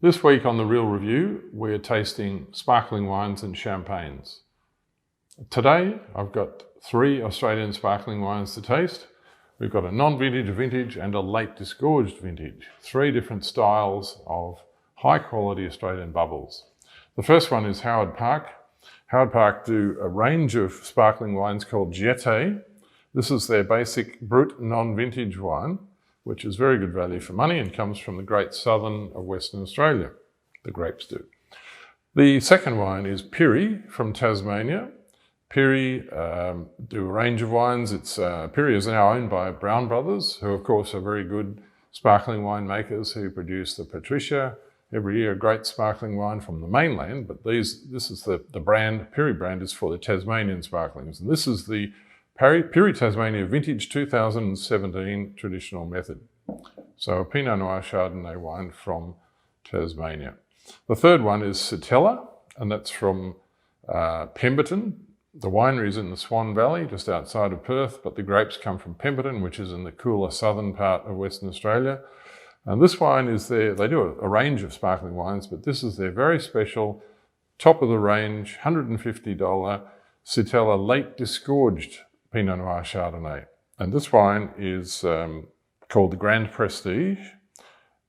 This week on The Real Review, we're tasting sparkling wines and champagnes. Today, I've got 3 Australian sparkling wines to taste. We've got a non-vintage vintage and a late disgorged vintage. 3 different styles of high-quality Australian bubbles. The first one is Howard Park. Howard Park do a range of sparkling wines called Jeté. This is their basic Brut non-vintage wine, which is very good value for money and comes from the great southern of Western Australia. The grapes do. The second wine is Pirie from Tasmania. Pirie do a range of wines. Pirie is now owned by Brown Brothers, who of course are very good sparkling wine makers who produce the Patricia. Every year a great sparkling wine from the mainland, but this is the brand, Pirie brand is for the Tasmanian sparklings. And this is the Pirie Tasmania Vintage 2017 Traditional Method. So a Pinot Noir Chardonnay wine from Tasmania. The third one is Sittella, and that's from Pemberton. The winery is in the Swan Valley, just outside of Perth, but the grapes come from Pemberton, which is in the cooler southern part of Western Australia. And this wine is they do a range of sparkling wines, but this is their very special, top of the range, $150 Sittella Late Disgorged Pinot Noir Chardonnay. And this wine is called the Grand Prestige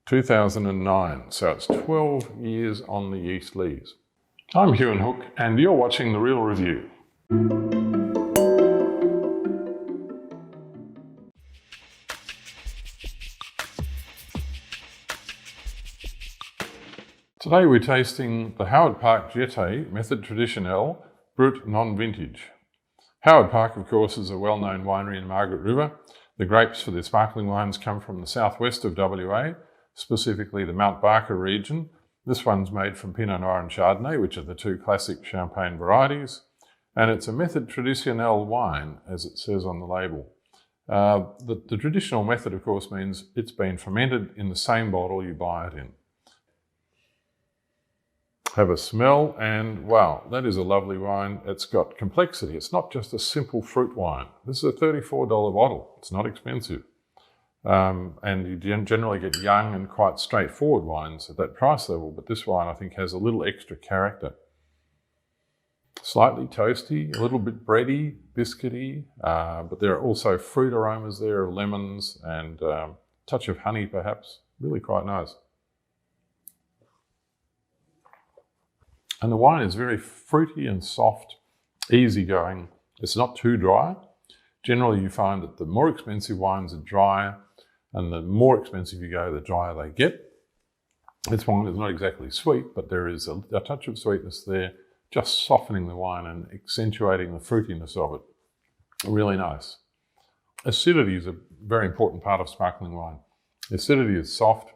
2009. So it's 12 years on the yeast lees. I'm Hugh Hook, and you're watching The Real Review. Today we're tasting the Howard Park Jeté Méthode Traditionelle Brut non-vintage. Howard Park, of course, is a well-known winery in Margaret River. The grapes for their sparkling wines come from the southwest of WA, specifically the Mount Barker region. This one's made from Pinot Noir and Chardonnay, which are the 2 classic champagne varieties. And it's a Méthode Traditionelle wine, as it says on the label. The traditional method, of course, means it's been fermented in the same bottle you buy it in. Have a smell, and wow, that is a lovely wine. It's got complexity. It's not just a simple fruit wine. This is a $34 bottle. It's not expensive. And you generally get young and quite straightforward wines at that price level, but this wine I think has a little extra character. Slightly toasty, a little bit bready, biscuity, but there are also fruit aromas there of lemons and a touch of honey perhaps. Really quite nice. And the wine is very fruity and soft, easygoing. It's not too dry. Generally, you find that the more expensive wines are drier, and the more expensive you go, the drier they get. This wine is not exactly sweet, but there is a touch of sweetness there, just softening the wine and accentuating the fruitiness of it. Really nice. Acidity is a very important part of sparkling wine. Acidity is soft.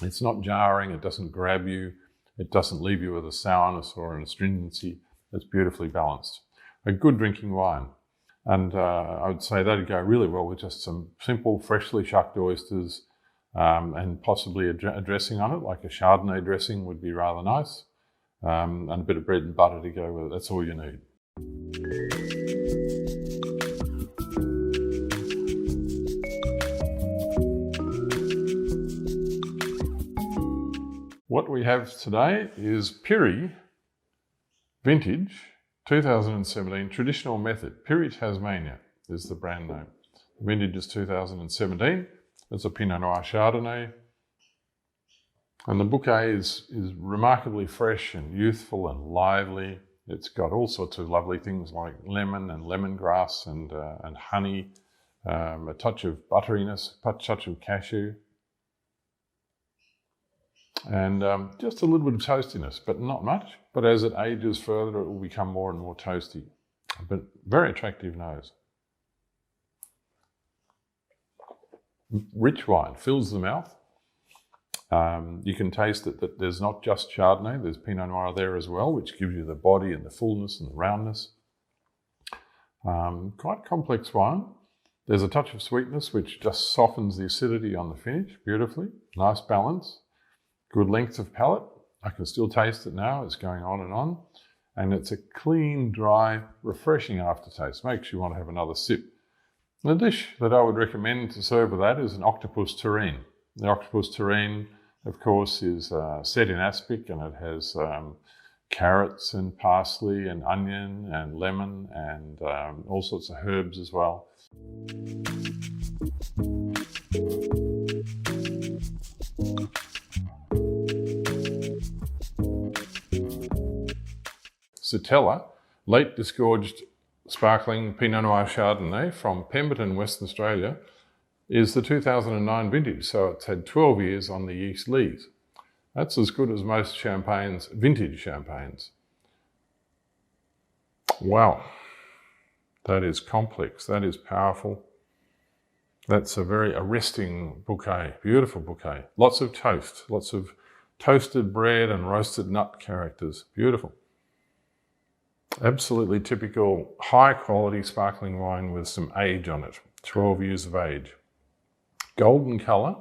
It's not jarring. It doesn't grab you. It doesn't leave you with a sourness or an astringency. It's beautifully balanced. A good drinking wine. And I would say that'd go really well with just some simple, freshly shucked oysters and possibly a dressing on it, like a Chardonnay dressing would be rather nice. And a bit of bread and butter to go with it. That's all you need. What we have today is Pirie Vintage 2017 Traditional Method. Pirie Tasmania is the brand name. The vintage is 2017. It's a Pinot Noir Chardonnay. And the bouquet is remarkably fresh and youthful and lively. It's got all sorts of lovely things like lemon and lemongrass and honey, a touch of butteriness, a touch of cashew. And just a little bit of toastiness, but not much. But as it ages further, it will become more and more toasty. But very attractive nose. Rich wine, fills the mouth. You can taste that there's not just Chardonnay, there's Pinot Noir there as well, which gives you the body and the fullness and the roundness. Quite complex wine. There's a touch of sweetness, which just softens the acidity on the finish beautifully. Nice balance. Good length of palate. I can still taste it now. It's going on. And it's a clean, dry, refreshing aftertaste. Makes you want to have another sip. The dish that I would recommend to serve with that is an octopus terrine. The octopus terrine of course, is set in aspic, and it has carrots and parsley and onion and lemon and all sorts of herbs as well. Sittella, late disgorged sparkling Pinot Noir Chardonnay from Pemberton, Western Australia, is the 2009 vintage, so it's had 12 years on the yeast lees. That's as good as most champagnes, vintage champagnes. Wow, that is complex, that is powerful. That's a very arresting bouquet, beautiful bouquet. Lots of toast, lots of toasted bread and roasted nut characters, beautiful. Absolutely typical, high quality sparkling wine with some age on it, 12 years of age. Golden colour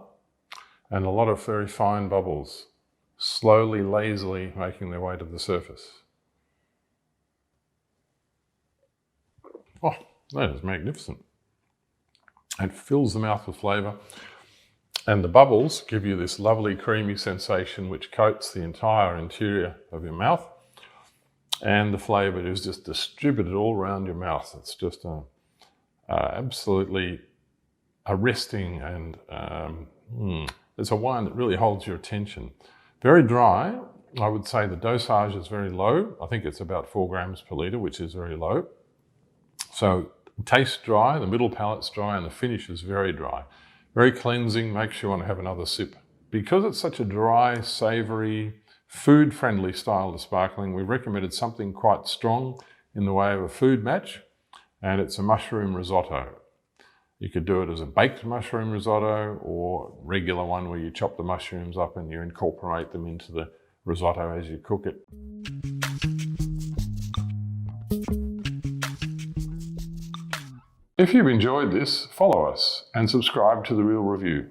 and a lot of very fine bubbles, slowly, lazily making their way to the surface. Oh, that is magnificent. It fills the mouth with flavour, and the bubbles give you this lovely creamy sensation which coats the entire interior of your mouth, and the flavour is just distributed all around your mouth. It's just absolutely arresting, and it's a wine that really holds your attention. Very dry. I would say the dosage is very low. I think it's about 4 grams per litre, which is very low. So it tastes dry, the middle palate's dry, and the finish is very dry. Very cleansing, makes you want to have another sip. Because it's such a dry, savoury, food-friendly style of sparkling, we recommended something quite strong in the way of a food match, and it's a mushroom risotto. You could do it as a baked mushroom risotto or regular one where you chop the mushrooms up and you incorporate them into the risotto as you cook it. If you've enjoyed this, follow us and subscribe to The Real Review.